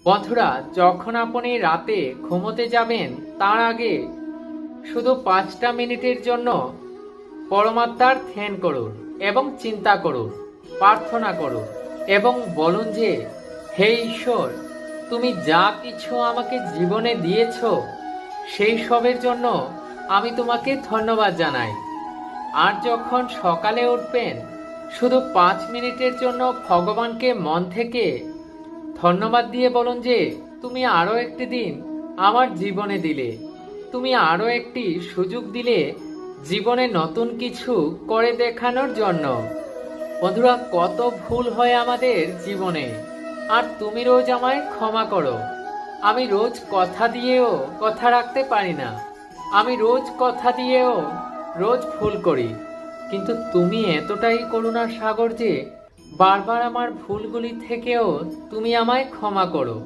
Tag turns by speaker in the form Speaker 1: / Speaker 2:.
Speaker 1: বন্ধুরা, যখন আপনি রাতে ঘুমোতে যাবেন তার আগে শুধু 5টা মিনিটের জন্য পরমাত্মার ধ্যান করুন এবং চিন্তা করুন, প্রার্থনা করুন এবং বলুন যে, হে ঈশ্বর, তুমি যা কিছু আমাকে জীবনে দিয়েছ সেই সবের জন্য আমি তোমাকে ধন্যবাদ জানাই। আর যখন সকালে উঠবেন, শুধু 5 মিনিটের জন্য ভগবানকে মন থেকে ধন্যবাদ দিয়ে বলুন যে, তুমি আরো একটি দিন আমার জীবনে দিলে, তুমি আরো একটি সুযোগ দিলে জীবনে নতুন কিছু করে দেখানোর জন্য। বন্ধুরা, কত ভুল হয় আমাদের জীবনে, আর তুমি রোজ আমায় ক্ষমা করো। আমি রোজ কথা দিয়েও কথা রাখতে পারি না, আমি রোজ কথা দিয়েও রোজ ভুল করি, কিন্তু তুমি এতটাই করুণার সাগর যে বারবার আমার ভুলগুলি থেকেও তুমি আমায় ক্ষমা করো।